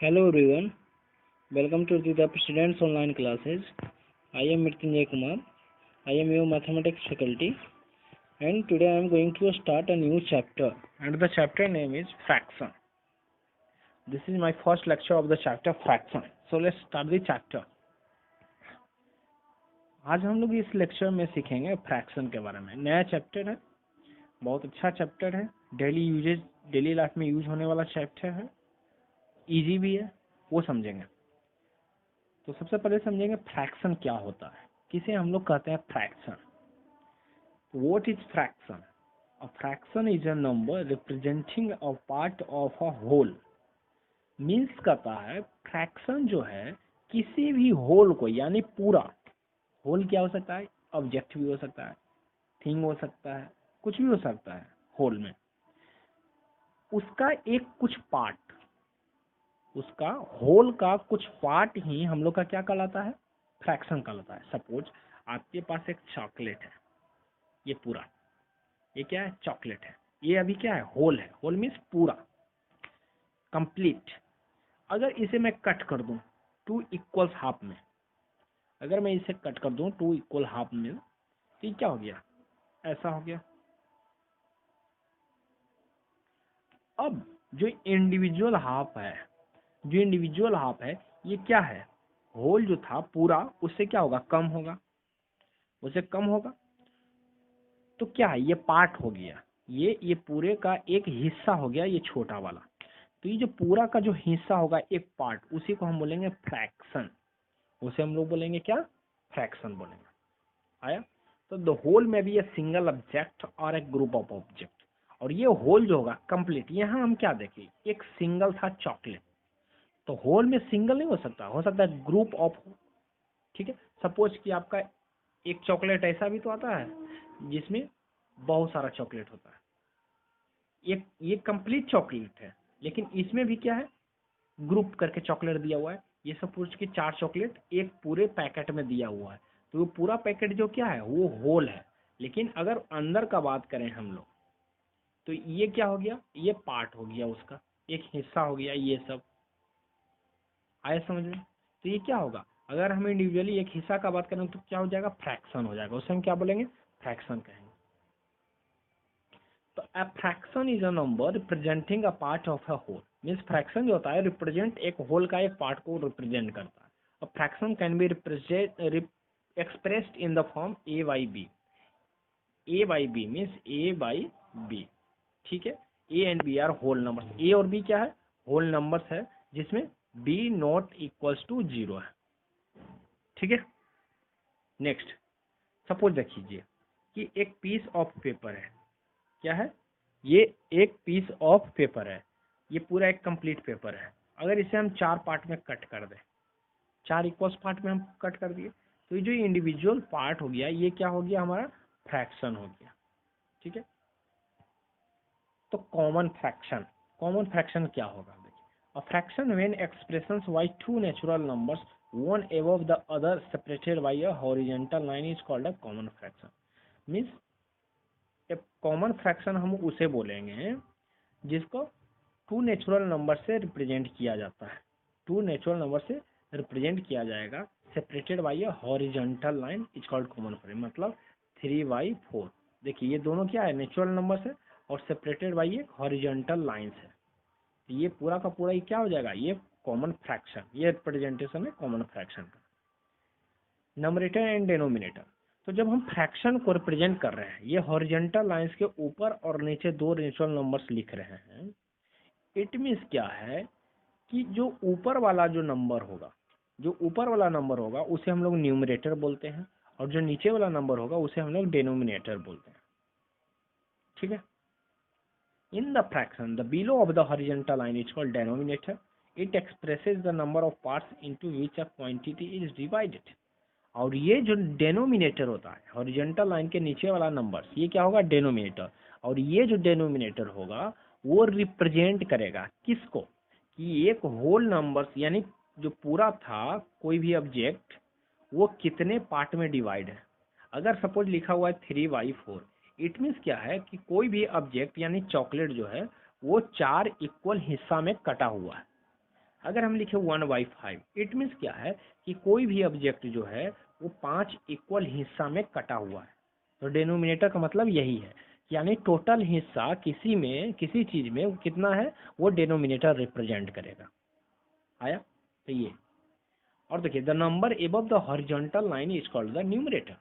Hello everyone, welcome to the Students Online Classes. I am Mrityunjay Kumar. I am your mathematics faculty, and today I am going to start a new chapter, and the chapter name is fraction. This is my first lecture of the chapter fraction. So let's start the chapter. आज हम लोग इस lecture में सीखेंगे fraction के बारे में। नया चैप्टर है, बहुत अच्छा चैप्टर है, डेली लाइफ में यूज होने वाला चैप्टर है, इजी भी है, वो समझेंगे। तो सबसे पहले समझेंगे फ्रैक्शन क्या होता है, किसे हम लोग कहते हैं fraction. What is fraction? A fraction is a number representing a part of a whole. Means कहता है फ्रैक्शन जो है किसी भी होल को, यानी पूरा होल क्या हो सकता है, ऑब्जेक्ट भी हो सकता है, थिंग हो सकता है, कुछ भी हो सकता है होल में, उसका एक कुछ पार्ट, उसका होल का कुछ पार्ट ही हम लोग का क्या कहलाता है, फ्रैक्शन कहलाता है। सपोज आपके पास एक चॉकलेट है, ये पूरा, ये क्या है, चॉकलेट है, ये अभी क्या है, होल है। होल मीन्स पूरा, कंप्लीट। अगर इसे मैं कट कर दूं 2 इक्वल्स हाफ में, अगर मैं इसे कट कर दूं 2 इक्वल हाफ में, तो ये क्या हो गया, ऐसा हो गया। अब जो इंडिविजुअल हाफ है, ये क्या है, होल जो था पूरा, उससे क्या होगा, कम होगा, उससे कम होगा। तो क्या है, ये पार्ट हो गया, ये पूरे का एक हिस्सा हो गया, ये छोटा वाला। तो ये जो पूरा का जो हिस्सा होगा, एक पार्ट, उसी को हम बोलेंगे फ्रैक्शन। उसे हम लोग बोलेंगे क्या, फ्रैक्शन बोलेंगे। आया? तो द होल में भी ए सिंगल ऑब्जेक्ट और एक ग्रुप ऑफ ऑब्जेक्ट, और ये होल जो होगा कंप्लीट। यहाँ हम क्या देखें, एक सिंगल था चॉकलेट, तो होल में सिंगल नहीं हो सकता है ग्रुप ऑफ। ठीक है, सपोज कि आपका एक चॉकलेट ऐसा भी तो आता है जिसमें बहुत सारा चॉकलेट होता है। ये कंप्लीट चॉकलेट है, लेकिन इसमें भी क्या है, ग्रुप करके चॉकलेट दिया हुआ है। ये सपोज कि 4 चॉकलेट एक पूरे पैकेट में दिया हुआ है, तो वो पूरा पैकेट जो क्या है, वो होल है। लेकिन अगर अंदर का बात करें हम लोग, तो ये क्या हो गया, ये पार्ट हो गया, उसका एक हिस्सा हो गया। ये सब आया समझ में? तो ये क्या होगा, अगर हम इंडिविजुअली एक हिस्सा का बात करें तो क्या हो जाएगा, फ्रैक्शन हो जाएगा। उसे हम क्या बोलेंगे, फ्रैक्शन कहेंगे। तो a fraction is a number representing a part of a whole. Means fraction जो होता है, रिप्रेजेंट एक होल का एक पार्ट को रिप्रेजेंट करता है। A fraction can be expressed in the form a by b। a by b means a by b। ठीक है, a and b are whole numbers. a और b क्या है, होल नंबर्स है, जिसमें b नॉट इक्वल्स टू 0 है। ठीक है, नेक्स्ट सपोज देखिए कि एक पीस ऑफ पेपर है। क्या है, ये एक पीस ऑफ पेपर है, ये पूरा एक कंप्लीट पेपर है। अगर इसे हम 4 पार्ट में कट कर दें, 4 इक्वल पार्ट में हम कट कर दिए, तो ये जो इंडिविजुअल पार्ट हो गया, ये क्या हो गया, हमारा फ्रैक्शन हो गया। ठीक है, तो कॉमन फ्रैक्शन क्या होगा, देखिए, a fraction when expressions by 2 natural numbers one above the other separated by a horizontal line is called a common fraction। Means एक कॉमन फ्रैक्शन हम उसे बोलेंगे जिसको 2 नेचुरल नंबर से रिप्रेजेंट किया जाता है। 2 नेचुरल नंबर से रिप्रेजेंट किया जाएगा, separated by a horizontal line is called common fraction. मतलब 3/4। देखिए, ये दोनों क्या है, नेचुरल नंबर है और सेपरेटेड बाय एक हॉरिजॉन्टल लाइन है। ये पूरा का पूरा ये क्या हो जाएगा, ये कॉमन फ्रैक्शन, ये रिप्रेजेंटेशन है कॉमन फ्रैक्शन का। नंबरेटर एंड डिनोमिनेटर, तो जब हम फ्रैक्शन को रिप्रेजेंट कर रहे हैं, ये हॉरिजॉन्टल लाइंस के ऊपर और नीचे 2 नेचुरल नंबर्स लिख रहे हैं। इट मीन्स क्या है कि जो ऊपर वाला नंबर होगा उसे हम लोग न्यूमरेटर बोलते हैं, और जो नीचे वाला नंबर होगा उसे हम लोग डिनोमिनेटर बोलते हैं। ठीक है, in the fraction the below of the horizontal line is called denominator. It expresses the number of parts into which a quantity is divided. और ये जो डेनोमिनेटर होता है, हॉरिजॉन्टल लाइन के नीचे वाला नंबर, ये क्या होगा, डेनोमिनेटर। और ये जो डेनोमिनेटर होगा वो रिप्रेजेंट करेगा किसको, कि एक होल नंबर, यानी जो पूरा था कोई भी ऑब्जेक्ट, वो कितने पार्ट में डिवाइड है। अगर सपोज लिखा हुआ है 3/4, इट मीन्स क्या है कि कोई भी ऑब्जेक्ट यानी चॉकलेट जो है वो 4 इक्वल हिस्सा में कटा हुआ है। अगर हम लिखे 1/5, इट मीन्स क्या है कि कोई भी ऑब्जेक्ट जो है वो 5 इक्वल हिस्सा में कटा हुआ है। तो डिनोमिनेटर का मतलब यही है, यानी टोटल हिस्सा किसी चीज में कितना है वो डिनोमिनेटर रिप्रेजेंट करेगा। आया? तो ये, और देखिए the number above the horizontal line is called the numerator,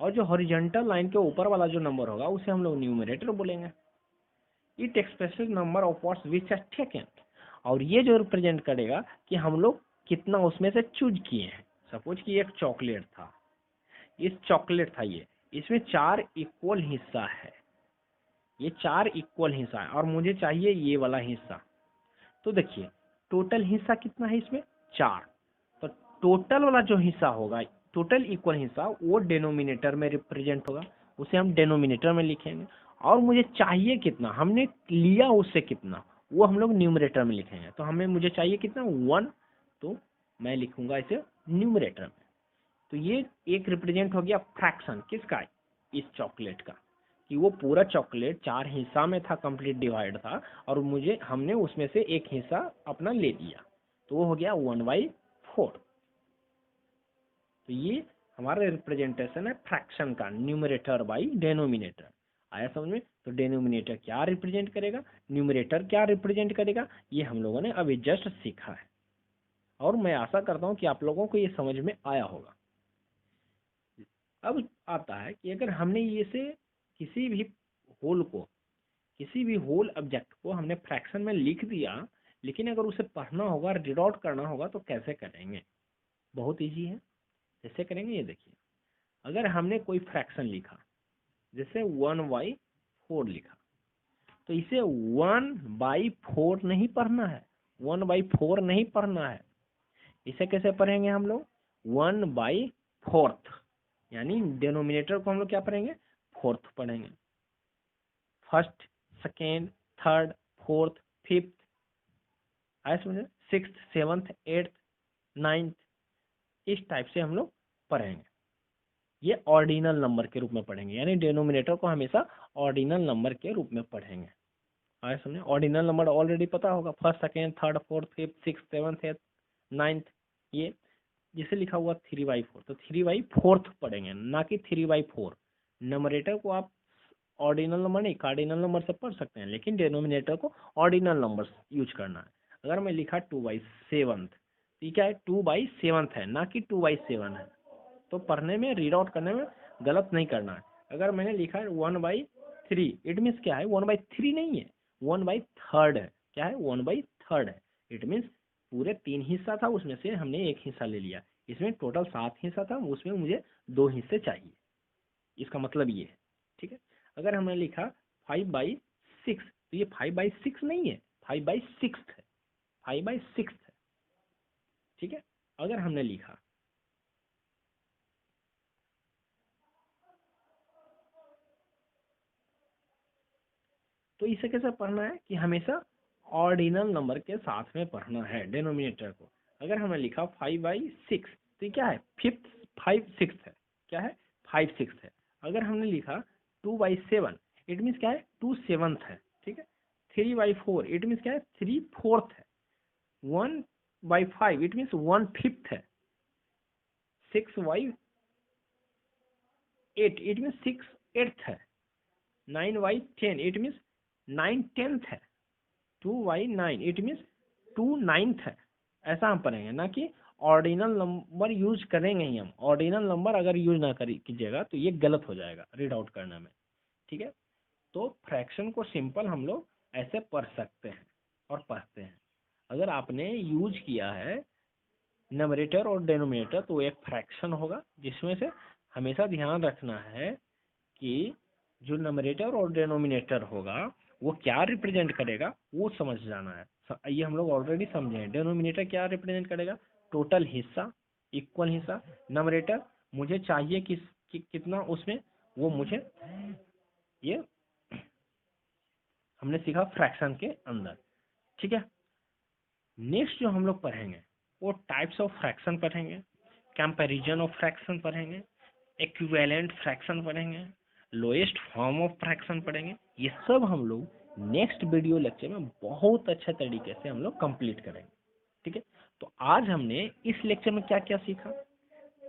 और जो हॉरिजॉन्टल लाइन के ऊपर वाला जो नंबर होगा उसे हम लोग न्यूमरेटर बोलेंगे। It expresses number of words which are taken, और ये जो रिप्रेजेंट करेगा कि हम लोग कितना उसमें से चूज किए हैं। सपोज कि एक चॉकलेट था, ये इसमें 4 इक्वल हिस्सा है, ये 4 इक्वल हिस्सा है और मुझे चाहिए ये वाला हिस्सा। तो देखिए टोटल हिस्सा कितना है इसमें 4, तो टोटल वाला जो हिस्सा होगा, टोटल इक्वल हिस्सा, वो डिनोमिनेटर में रिप्रेजेंट होगा, उसे हम डिनोमिनेटर में लिखेंगे। और मुझे चाहिए कितना, हमने लिया उससे कितना, वो हम लोग न्यूमरेटर में लिखेंगे। तो मुझे चाहिए कितना 1, तो मैं लिखूंगा इसे न्यूमरेटर में। तो ये एक रिप्रेजेंट हो गया फ्रैक्शन किसका, इस चॉकलेट का, कि वो पूरा चॉकलेट 4 हिस्सा में था, कंप्लीट डिवाइड था, और हमने उसमें से एक हिस्सा अपना ले लिया, तो वो हो गया 1/4। तो ये हमारा रिप्रेजेंटेशन है फ्रैक्शन का, न्यूमरेटर बाई डेनोमिनेटर। आया समझ में? तो डेनोमिनेटर क्या रिप्रेजेंट करेगा, न्यूमरेटर क्या रिप्रेजेंट करेगा, ये हम लोगों ने अभी जस्ट सीखा है, और मैं आशा करता हूँ कि आप लोगों को ये समझ में आया होगा। अब आता है कि अगर हमने ये से किसी भी होल ऑब्जेक्ट को हमने फ्रैक्शन में लिख दिया, लेकिन अगर उसे पढ़ना होगा, रीड आउट करना होगा, तो कैसे करेंगे? बहुत इजी है। कैसे करेंगे ये देखिए। अगर हमने कोई फ्रैक्शन लिखा, जैसे 1/4 लिखा, तो इसे 1/4 नहीं पढ़ना है, 1/4 नहीं पढ़ना है। इसे कैसे पढ़ेंगे हम लोग? 1/4, यानी डिनोमिनेटर को हम लोग क्या पढ़ेंगे, फोर्थ पढ़ेंगे। First, second, third, fourth, fifth, आया समझे, 6th, 7th, 8th, 9th, इस टाइप से हम लोग पढ़ेंगे। ये ऑर्डिनल नंबर के रूप में पढ़ेंगे, यानी डिनोमिनेटर को हमेशा ऑर्डिनल नंबर के रूप में पढ़ेंगे। आया समझे? ऑर्डिनल नंबर ऑलरेडी पता होगा, first, second, third, fourth, fifth, 6th, 7th, 8th, 9th, ये जिसे लिखा हुआ 3/4, तो 3/4 पढ़ेंगे, ना कि 3/4। नंबरेटर को आप ऑर्डिनल नंबर नहीं, कार्डिनल नंबर से पढ़ सकते हैं, लेकिन डिनोमिनेटर को ऑर्डिनल नंबर यूज करना है। अगर मैं लिखा 2/7, तो क्या है, 2/7 है, ना कि 2/7 है। तो पढ़ने में, रीड आउट करने में गलत नहीं करना है। अगर मैंने लिखा है 1/3, इट मीन्स क्या है, 1/3 नहीं है, 1/3 है। क्या है, 1/3 है। इट मीन्स पूरे 3 हिस्सा था, उसमें से हमने एक हिस्सा ले लिया। इसमें टोटल 7 हिस्सा था, उसमें मुझे 2 हिस्से चाहिए। इसका मतलब ये है, ठीक है। अगर हमने लिखा 5/6, तो ये 5/6 नहीं है, 5/6 है, 5/6 है, ठीक है। अगर हमने लिखा तो इसे कैसे पढ़ना है कि हमेशा ऑर्डिनल नंबर के साथ में पढ़ना है डिनोमिनेटर को। अगर हमने लिखा 5/6, तो क्या है, 5/6 है। क्या है, 5/6 है। अगर हमने लिखा 2/7, इट मीन्स क्या है, 2/7 है, ठीक है। 3/4, इट मीन्स क्या है, 3/4 है। 1/5, इट मीन्स 1/5 है। 6/8, इट मीन्स 6/8 है। 9/10, इट मीन्स 9/10 है। 2/9, इट मीन्स 2/9 है। ऐसा हम पढ़ेंगे, ना कि ऑर्डिनल नंबर यूज करेंगे ही हम। ऑर्डिनल नंबर अगर यूज ना कीजिएगा तो ये गलत हो जाएगा रीड आउट करने में, ठीक है। तो फ्रैक्शन को सिंपल हम लोग ऐसे पढ़ सकते हैं और पढ़ते हैं। अगर आपने यूज किया है नंबरेटर और डिनोमिनेटर, तो एक फ्रैक्शन होगा, जिसमें से हमेशा ध्यान रखना है कि जो नंबरेटर और डिनोमिनेटर होगा वो क्या रिप्रेजेंट करेगा, वो समझ जाना है। ये हम लोग ऑलरेडी समझे हैं। डिनोमिनेटर क्या रिप्रेजेंट करेगा, टोटल हिस्सा, इक्वल हिस्सा। नंबरेटर मुझे चाहिए कितना उसमें, वो मुझे, ये हमने सीखा फ्रैक्शन के अंदर, ठीक है। नेक्स्ट जो हम लोग पढ़ेंगे वो टाइप्स ऑफ फ्रैक्शन पढ़ेंगे, कंपैरिजन ऑफ फ्रैक्शन पढ़ेंगे, इक्विवेलेंट फ्रैक्शन पढ़ेंगे, लोएस्ट फॉर्म ऑफ फ्रैक्शन पढ़ेंगे। ये सब हम लोग नेक्स्ट वीडियो लेक्चर में बहुत अच्छे तरीके से हम लोग कंप्लीट करेंगे। ठीक है। तो आज हमने इस लेक्चर में क्या क्या सीखा,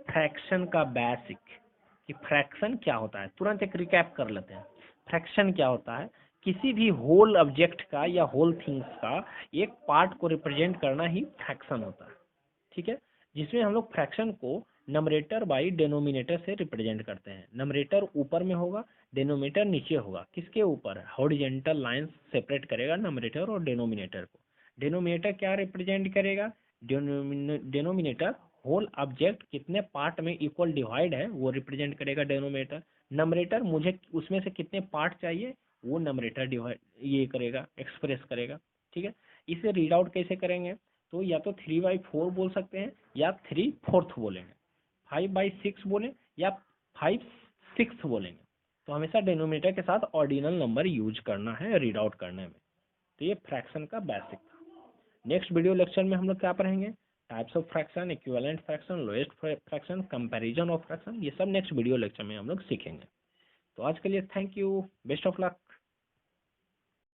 फ्रैक्शन का बेसिक, कि फ्रैक्शन क्या होता है। तुरंत एक रिकैप कर लेते हैं। फ्रैक्शन क्या होता है, किसी भी होल ऑब्जेक्ट का या होल थिंग्स का एक पार्ट को रिप्रेजेंट करना ही फ्रैक्शन होता है, ठीक है। जिसमें हम लोग फ्रैक्शन को नमरेटर बाई डेनोमिनेटर से रिप्रेजेंट करते हैं। नमरेटर ऊपर में होगा, डेनोमिनेटर नीचे होगा। किसके ऊपर, हॉरिजॉन्टल लाइन सेपरेट करेगा नमरेटर और डेनोमिनेटर को। डेनोमिनेटर क्या रिप्रेजेंट करेगा, डेनोमिनेटर होल ऑब्जेक्ट कितने पार्ट में इक्वल डिवाइड है वो रिप्रेजेंट करेगा डेनोमिनेटर। नमरेटर मुझे उसमें से कितने पार्ट चाहिए वो नमरेटर डिवाइड ये करेगा, एक्सप्रेस करेगा, ठीक है। इसे रीड आउट कैसे करेंगे, तो या तो 3/4 बोल सकते हैं या 3/4 बोलेंगे, 5/6 बोलें या 5/6 बोलेंगे। तो हमेशा डिनोमिनेटर के साथ ऑर्डिनल नंबर यूज करना है रीड आउट करने में। तो ये फ्रैक्शन का बेसिक था। नेक्स्ट वीडियो लेक्चर में हम लोग क्या पढ़ेंगे, types of fraction, equivalent fraction, lowest fraction, comparison of fraction, ये सब नेक्स्ट वीडियो लेक्चर में हम लोग सीखेंगे। तो आज के लिए thank you, best of luck.